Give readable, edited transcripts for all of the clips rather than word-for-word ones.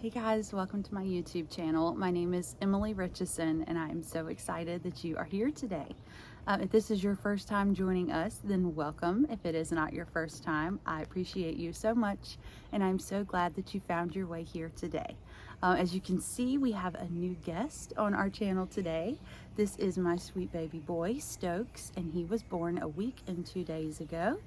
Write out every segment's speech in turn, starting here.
Hey guys, welcome to my YouTube channel. My name is Emily Richeson and I am so excited that you are here today. If this is your first time joining us, then welcome. If it is not your first time, I appreciate you so much and I'm so glad that you found your way here today. As you can see, we have a new guest on our channel today. This is my sweet baby boy, Stokes, and he was born a week and 2 days ago.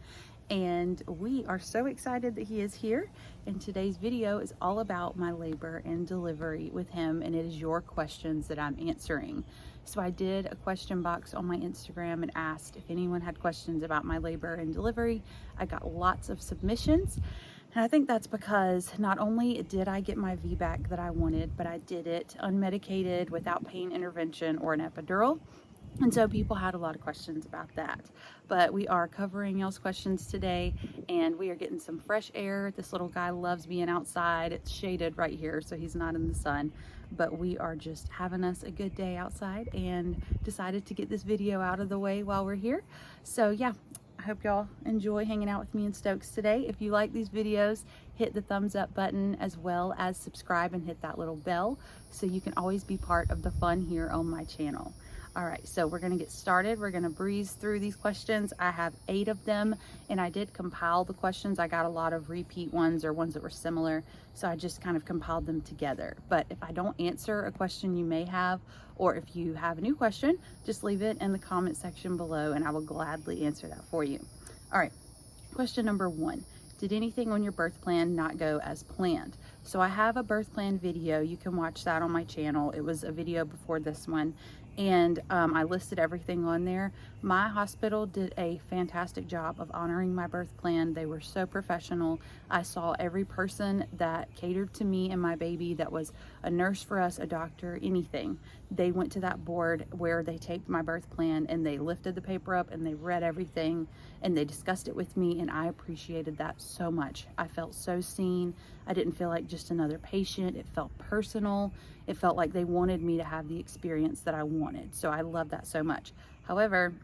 And we are so excited that he is here, and today's video is all about my labor and delivery with him, and it is your questions that I'm answering. So I did a question box on my Instagram and asked if anyone had questions about my labor and delivery. I got lots of submissions, and I think that's because not only did I get my VBAC that I wanted, but I did it unmedicated without pain intervention or an epidural. And so people had a lot of questions about that, but we are covering y'all's questions today and we are getting some fresh air. This little guy loves being outside. It's shaded right here, so he's not in the sun, but we are just having us a good day outside and decided to get this video out of the way while we're here. So yeah, I hope y'all enjoy hanging out with me and Stokes today. If you like these videos, hit the thumbs up button as well as subscribe and hit that little bell so you can always be part of the fun here on my channel. All right, so we're gonna get started. We're gonna breeze through these questions. I have 8 of them and I did compile the questions. I got a lot of repeat ones or ones that were similar, so I just kind of compiled them together. But if I don't answer a question you may have, or if you have a new question, just leave it in the comment section below and I will gladly answer that for you. All right, question number 1. Did anything on your birth plan not go as planned? So I have a birth plan video. You can watch that on my channel. It was a video before this one. And I listed everything on there. My hospital did a fantastic job of honoring my birth plan. They were so professional. I saw every person that catered to me and my baby, that was a nurse for us, a doctor, anything. They went to that board where they taped my birth plan and they lifted the paper up and they read everything and they discussed it with me, and I appreciated that so much. I felt so seen. I didn't feel like just another patient. It felt personal. It felt like they wanted me to have the experience that I wanted. So I love that so much. However,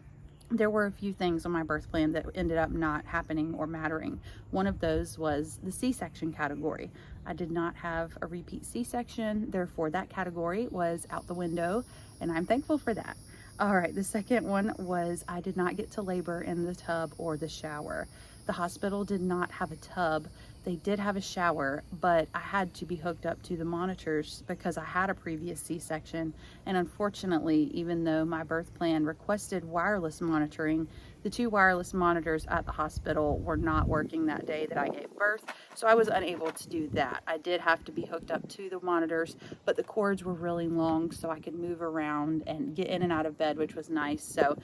there were a few things on my birth plan that ended up not happening or mattering. One of those was the C-section category. I did not have a repeat C-section, therefore that category was out the window, and I'm thankful for that. All right, the second one was I did not get to labor in the tub or the shower. The hospital did not have a tub. They did have a shower, but I had to be hooked up to the monitors because I had a previous C-section. And unfortunately, even though my birth plan requested wireless monitoring, the 2 wireless monitors at the hospital were not working that day that I gave birth. So I was unable to do that. I did have to be hooked up to the monitors, but the cords were really long so I could move around and get in and out of bed, which was nice. So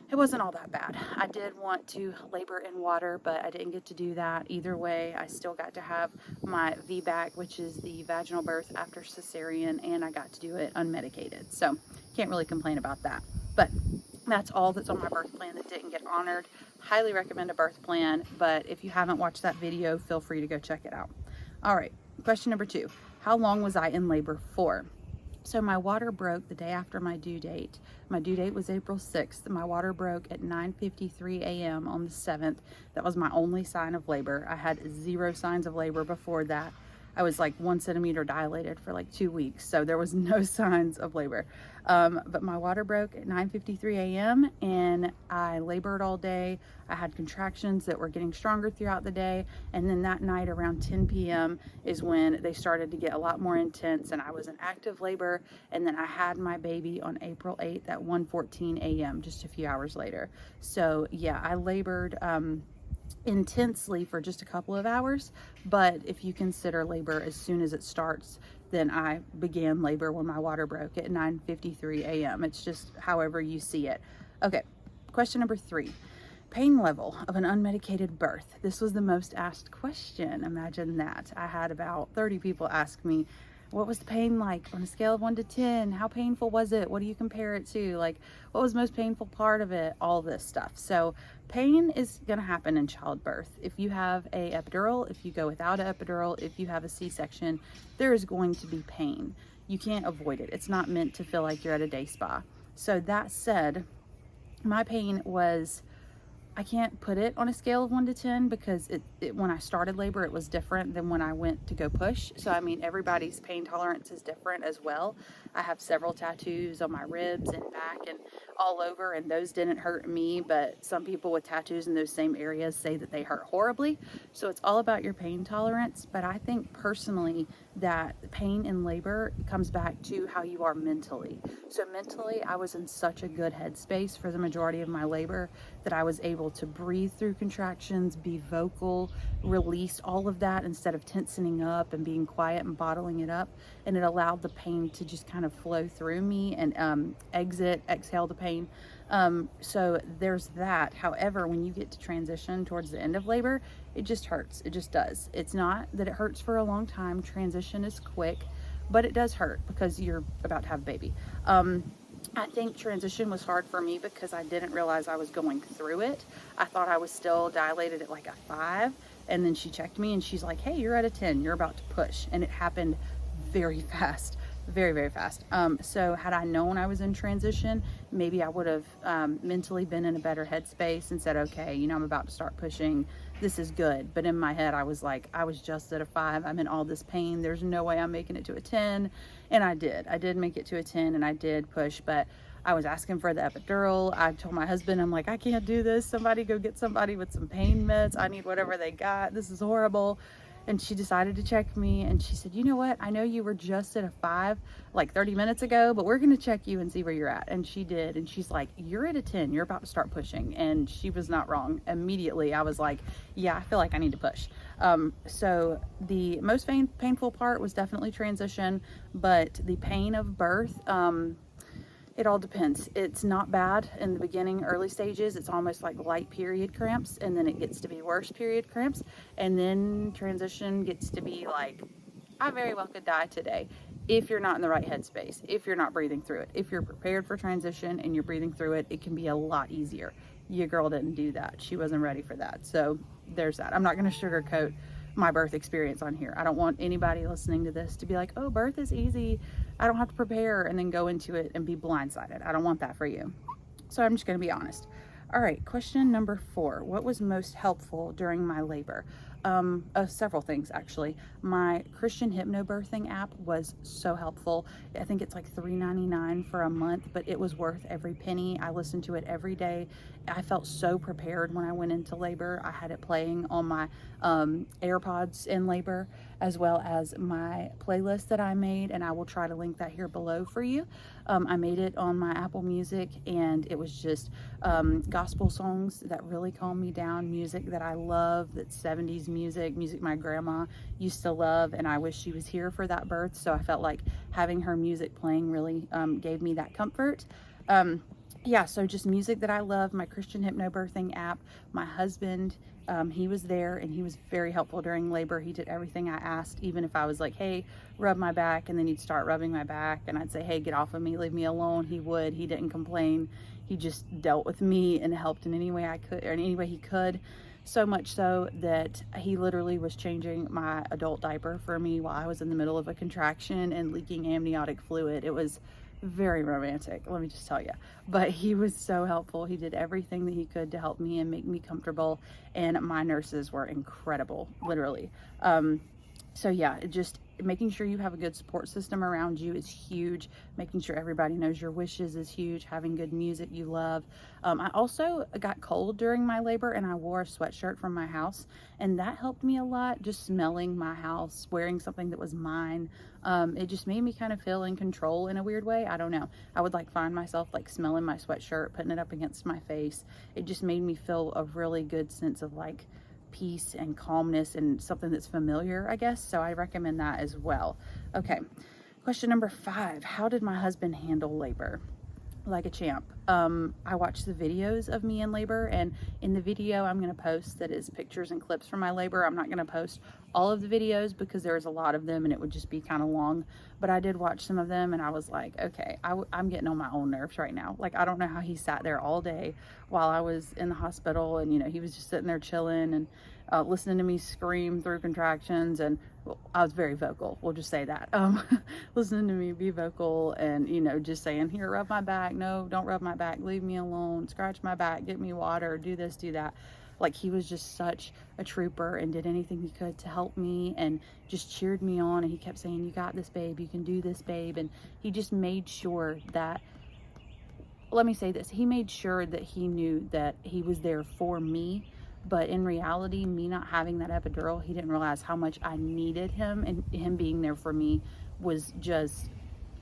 it wasn't all that bad. I did want to labor in water, but I didn't get to do that. Either way, I still got to have my VBAC, which is the vaginal birth after cesarean, and I got to do it unmedicated. So can't really complain about that. But that's all that's on my birth plan that didn't get honored. Highly recommend a birth plan, but if you haven't watched that video, feel free to go check it out. All right, question number 2. How long was I in labor for? So my water broke the day after my due date. My due date was April 6th. My water broke at 9:53 a.m. on the 7th. That was my only sign of labor. I had 0 signs of labor before that. I was like 1 centimeter dilated for like 2 weeks, so there was no signs of labor. But my water broke at 9:53 a.m. and I labored all day. I had contractions that were getting stronger throughout the day, and then that night around 10 p.m. is when they started to get a lot more intense, and I was in active labor, and then I had my baby on April 8th at 1:14 a.m. just a few hours later. So yeah, I labored intensely for just a couple of hours, but if you consider labor as soon as it starts, then I began labor when my water broke at 9:53 a.m. It's just however you see it. Okay, question number 3. Pain level of an unmedicated birth. This was the most asked question. Imagine that. I had about 30 people ask me, what was the pain like on a scale of 1 to 10? How painful was it? What do you compare it to? Like, what was the most painful part of it? All this stuff. So pain is going to happen in childbirth. If you have a epidural, if you go without an epidural, if you have a C-section, there is going to be pain. You can't avoid it. It's not meant to feel like you're at a day spa. So that said, my pain was I can't put it on a scale of 1 to 10 because when I started labor, it was different than when I went to go push. So, I mean, everybody's pain tolerance is different as well. I have several tattoos on my ribs and back and all over, and those didn't hurt me, but some people with tattoos in those same areas say that they hurt horribly. So it's all about your pain tolerance. But I think personally that pain in labor comes back to how you are mentally. So mentally, I was in such a good headspace for the majority of my labor that I was able to breathe through contractions, be vocal, release all of that instead of tensing up and being quiet and bottling it up. And it allowed the pain to just kind of flow through me and exhale the pain. So there's that. However, when you get to transition towards the end of labor, it just hurts. It just does. It's not that it hurts for a long time. Transition is quick, but it does hurt because you're about to have a baby. I think transition was hard for me because I didn't realize I was going through it. I thought I was still dilated at like a 5, and then she checked me and she's like, hey, you're at a 10, you're about to push. And it happened very fast, very, very fast. So had I known I was in transition, maybe I would have mentally been in a better headspace and said, okay, you know, I'm about to start pushing. This is good. But in my head, I was like, I was just at a 5. I'm in all this pain. There's no way I'm making it to a 10. And I did make it to a 10 and I did push, but I was asking for the epidural. I told my husband, I'm like, I can't do this. Somebody go get somebody with some pain meds. I need whatever they got. This is horrible. And she decided to check me and she said, you know what? I know you were just at a 5 like 30 minutes ago, but we're going to check you and see where you're at. And she did. And she's like, you're at a 10. You're about to start pushing. And she was not wrong. Immediately, I was like, yeah, I feel like I need to push. So the most painful part was definitely transition, but the pain of birth, it all depends. It's not bad in the beginning, early stages. It's almost like light period cramps, and then it gets to be worse period cramps, and then transition gets to be like, I very well could die today if you're not in the right headspace, if you're not breathing through it. If you're prepared for transition and you're breathing through it, it can be a lot easier. Your girl didn't do that. She wasn't ready for that. So there's that. I'm not going to sugarcoat my birth experience on here. I don't want anybody listening to this to be like, oh, birth is easy, I don't have to prepare, and then go into it and be blindsided. I don't want that for you. So I'm just going to be honest. All right, question number 4. What was most helpful during my labor? Several things, actually. My Christian hypnobirthing app was so helpful. I think it's like $3.99 for a month, but it was worth every penny. I listened to it every day. I felt so prepared when I went into labor. I had it playing on my AirPods in labor, as well as my playlist that I made, and I will try to link that here below for you. I made it on my Apple Music, and it was just gospel songs that really calmed me down, music that I love, that's 70s music my grandma used to love, and I wish she was here for that birth, so I felt like having her music playing really gave me that comfort. Yeah, so just music that I love, my Christian hypnobirthing app, my husband, he was there and he was very helpful during labor. He did everything I asked, even if I was like, hey, rub my back, and then he'd start rubbing my back and I'd say, hey, get off of me, leave me alone. He would. He didn't complain. He just dealt with me and helped in any way I could, or in any way he could. So much so that he literally was changing my adult diaper for me while I was in the middle of a contraction and leaking amniotic fluid. It was very romantic, let me just tell you. But he was so helpful. He did everything that he could to help me and make me comfortable, and my nurses were incredible, literally. So yeah, just making sure you have a good support system around you is huge. Making sure everybody knows your wishes is huge. Having good music you love. I also got cold during my labor, and I wore a sweatshirt from my house, and that helped me a lot. Just smelling my house, wearing something that was mine. It just made me kind of feel in control in a weird way. I don't know. I would like find myself like smelling my sweatshirt, putting it up against my face. It just made me feel a really good sense of like peace and calmness and something that's familiar, I guess. So I recommend that as well. Okay, question number 5. How did my husband handle labor? Like a champ. I watched the videos of me in labor, and in the video I'm going to post that is pictures and clips from my labor. I'm not going to post all of the videos because there's a lot of them and it would just be kind of long, but I did watch some of them and I was like, okay, I'm getting on my own nerves right now. Like, I don't know how he sat there all day while I was in the hospital, and you know, he was just sitting there chilling and listening to me scream through contractions, and well, I was very vocal, we'll just say that. Listening to me be vocal, and you know, just saying, here, rub my back, no, don't rub my back, leave me alone, scratch my back, get me water, do this, do that. Like, he was just such a trooper and did anything he could to help me and just cheered me on. And he kept saying, you got this, babe, you can do this, babe. And he just made sure that, let me say this, he made sure that he knew that he was there for me. But in reality, me not having that epidural, he didn't realize how much I needed him, and him being there for me was just,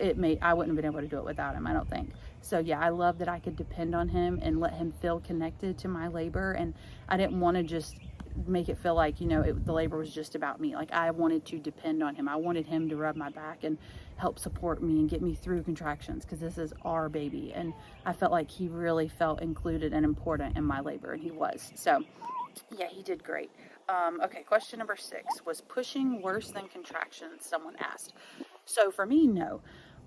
I wouldn't have been able to do it without him, I don't think. So yeah, I love that I could depend on him and let him feel connected to my labor. And I didn't want to just make it feel like, you know, the labor was just about me. Like, I wanted to depend on him. I wanted him to rub my back and help support me and get me through contractions, because this is our baby. And I felt like he really felt included and important in my labor, and he was. So yeah, he did great. Okay, question number 6, was pushing worse than contractions, someone asked. So for me, no.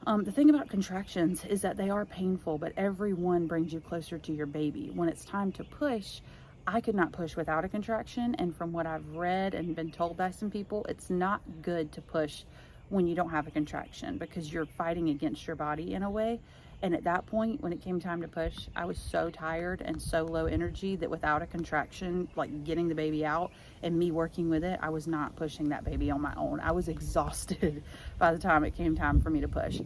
The thing about contractions is that they are painful, but every one brings you closer to your baby. When it's time to push, I could not push without a contraction. And from what I've read and been told by some people, it's not good to push when you don't have a contraction, because you're fighting against your body in a way. And at that point, when it came time to push, I was so tired and so low energy that without a contraction, like getting the baby out and me working with it, I was not pushing that baby on my own. I was exhausted by the time it came time for me to push.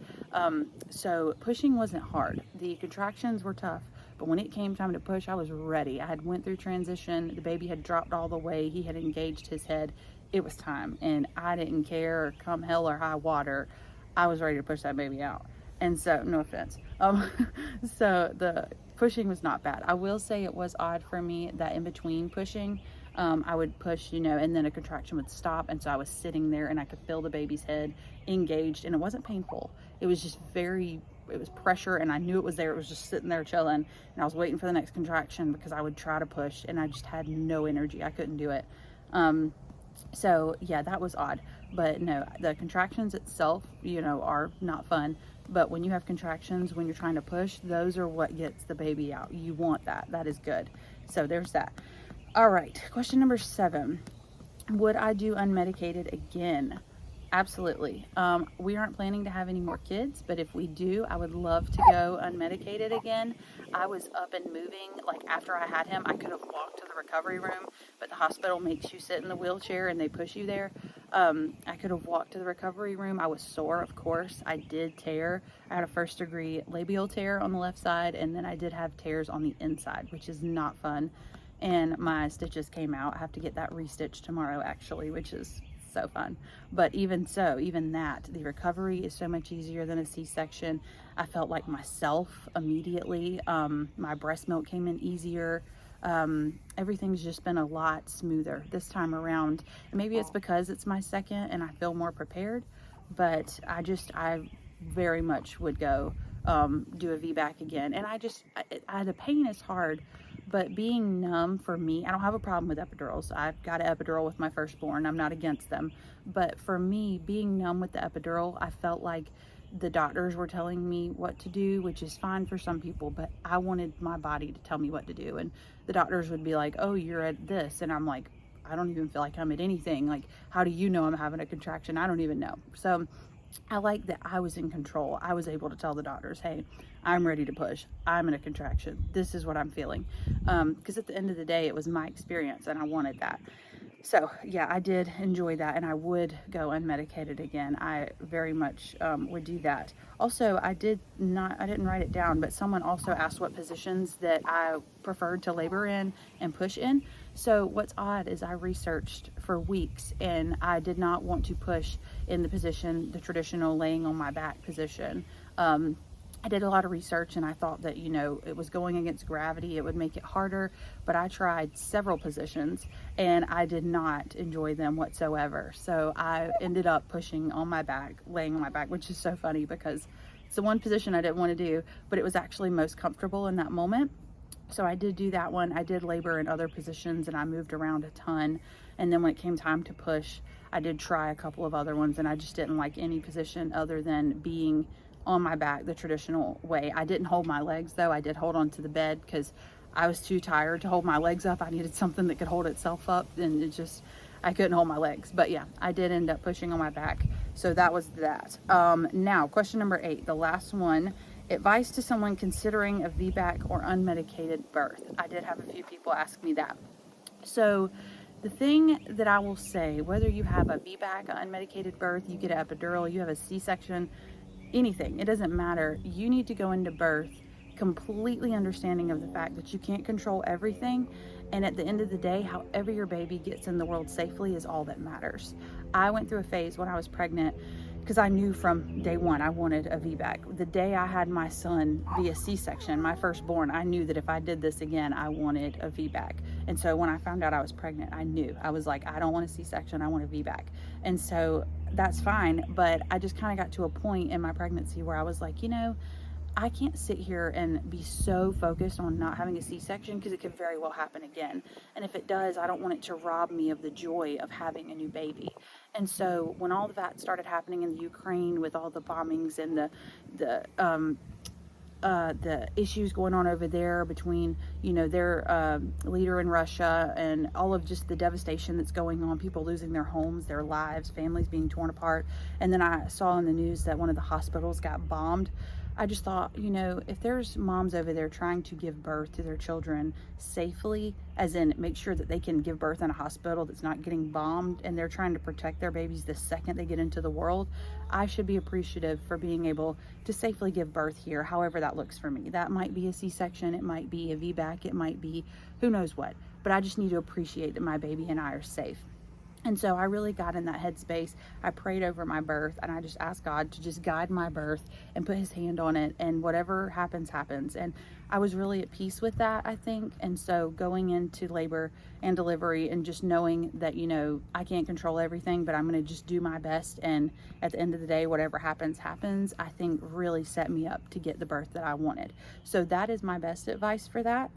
So pushing wasn't hard. The contractions were tough, but when it came time to push, I was ready. I had went through transition. The baby had dropped all the way. He had engaged his head. It was time, and I didn't care, come hell or high water. I was ready to push that baby out. And so, no offense. So the pushing was not bad. I will say it was odd for me that in between pushing, I would push, you know, and then a contraction would stop. And so I was sitting there and I could feel the baby's head engaged, and it wasn't painful. It was just it was pressure, and I knew it was there. It was just sitting there chilling, and I was waiting for the next contraction because I would try to push and I just had no energy. I couldn't do it. So yeah, that was odd. But no, the contractions itself, you know, are not fun. But when you have contractions, when you're trying to push, those are what gets the baby out. You want that. That is good. So there's that. All right. Question number 7. Would I do unmedicated again? Absolutely. We aren't planning to have any more kids, but if we do, I would love to go unmedicated again. I was up and moving. Like, after I had him, I could have walked to the recovery room, but the hospital makes you sit in the wheelchair and they push you there. I could have walked to the recovery room. I was sore, of course. I did tear. I had a 1st-degree labial tear on the left side, and then I did have tears on the inside, which is not fun. And my stitches came out. I have to get that restitched tomorrow, actually, which is so fun. But even so, even that, the recovery is so much easier than a C-section. I felt like myself immediately. My breast milk came in easier. Everything's just been a lot smoother this time around. And maybe it's because it's my second and I feel more prepared, but I very much would go do a VBAC again. And the pain is hard, but being numb for me, I don't have a problem with epidurals. I've got an epidural with my firstborn. I'm not against them. But for me, being numb with the epidural, I felt like the doctors were telling me what to do, which is fine for some people, but I wanted my body to tell me what to do. And the doctors would be like, oh, you're at this. And I'm like, I don't even feel like I'm at anything. Like, how do you know I'm having a contraction? I don't even know. So I like that I was in control. I was able to tell the doctors, hey, I'm ready to push. I'm in a contraction. This is what I'm feeling. Because at the end of the day, it was my experience and I wanted that. So yeah, I did enjoy that, and I would go unmedicated again. I very much would do that. Also, I didn't write it down, but someone also asked what positions that I preferred to labor in and push in. So what's odd is I researched for weeks and I did not want to push in the traditional laying on my back position. I did a lot of research and I thought that, you know, it was going against gravity. It would make it harder, but I tried several positions and I did not enjoy them whatsoever. So I ended up pushing on my back, laying on my back, which is so funny because it's the one position I didn't want to do, but it was actually most comfortable in that moment. So I did do that one. I did labor in other positions and I moved around a ton. And then when it came time to push, I did try a couple of other ones and I just didn't like any position other than being on my back the traditional way. I didn't hold my legs though. I did hold on to the bed because I was too tired to hold my legs up. I needed something that could hold itself up, and I couldn't hold my legs. But yeah, I did end up pushing on my back. So that was that. Now, question number 8, the last one. Advice to someone considering a VBAC or unmedicated birth. I did have a few people ask me that. So the thing that I will say, whether you have a VBAC, an unmedicated birth, you get an epidural, you have a C-section, anything, it doesn't matter. You need to go into birth completely understanding of the fact that you can't control everything, and at the end of the day, however your baby gets in the world safely is all that matters. I went through a phase when I was pregnant, because I knew from day one I wanted a VBAC. The day I had my son via C-section, my firstborn, I knew that if I did this again, I wanted a VBAC. And so when I found out I was pregnant, I knew. I was like, I don't want a C-section, I want a VBAC. And so that's fine, but I just kind of got to a point in my pregnancy where I was like, you know, I can't sit here and be so focused on not having a C-section, because it could very well happen again. And if it does, I don't want it to rob me of the joy of having a new baby. And so when all of that started happening in the Ukraine with all the bombings and the issues going on over there between, you know, their leader in Russia, and all of just the devastation that's going on, people losing their homes, their lives, families being torn apart. And then I saw in the news that one of the hospitals got bombed. I just thought, you know, if there's moms over there trying to give birth to their children safely, as in make sure that they can give birth in a hospital that's not getting bombed, and they're trying to protect their babies the second they get into the world, I should be appreciative for being able to safely give birth here, however that looks for me. That might be a C-section, it might be a VBAC, it might be who knows what, but I just need to appreciate that my baby and I are safe. And so I really got in that headspace. I prayed over my birth, and I just asked God to just guide my birth and put his hand on it, and whatever happens, happens. And I was really at peace with that, I think. And so going into labor and delivery and just knowing that, you know, I can't control everything, but I'm going to just do my best. And at the end of the day, whatever happens, happens, I think really set me up to get the birth that I wanted. So that is my best advice for that.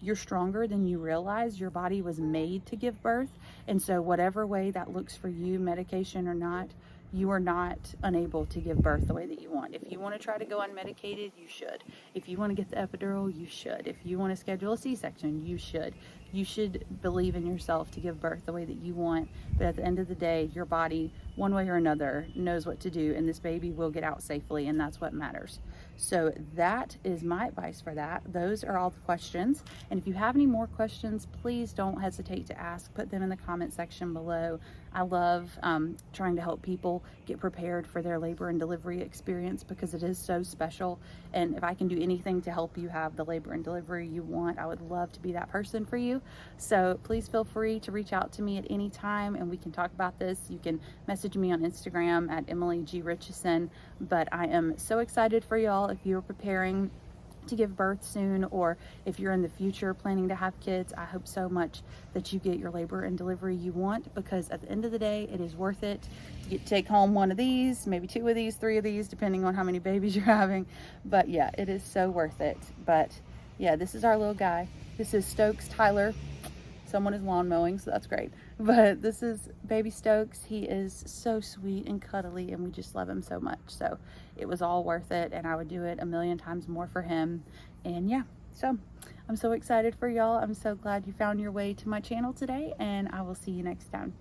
You're stronger than you realize. Your body was made to give birth. And so whatever way that looks for you, medication or not, you are not unable to give birth the way that you want. If you want to try to go unmedicated, you should. If you want to get the epidural, you should. If you want to schedule a C-section, you should. You should believe in yourself to give birth the way that you want. But at the end of the day, your body, one way or another, knows what to do, and this baby will get out safely, and that's what matters. So that is my advice for that. Those are all the questions. And if you have any more questions, please don't hesitate to ask. Put them in the comment section below. I love trying to help people get prepared for their labor and delivery experience, because it is so special. And if I can do anything to help you have the labor and delivery you want, I would love to be that person for you. So please feel free to reach out to me at any time, and we can talk about this. You can message me on Instagram at Emily G. Richeson. But I am so excited for y'all. If you're preparing to give birth soon, or if you're in the future planning to have kids, I hope so much that you get your labor and delivery you want, because at the end of the day, it is worth it. You get to take home one of these, maybe 2 of these, 3 of these, depending on how many babies you're having. But yeah, it is so worth it. But yeah, this is our little guy. This is Stokes Tyler. Someone is lawn mowing, so that's great. But this is baby Stokes. He is so sweet and cuddly, and we just love him so much. So it was all worth it, and I would do it a million times more for him. And yeah, so I'm so excited for y'all. I'm so glad you found your way to my channel today, and I will see you next time.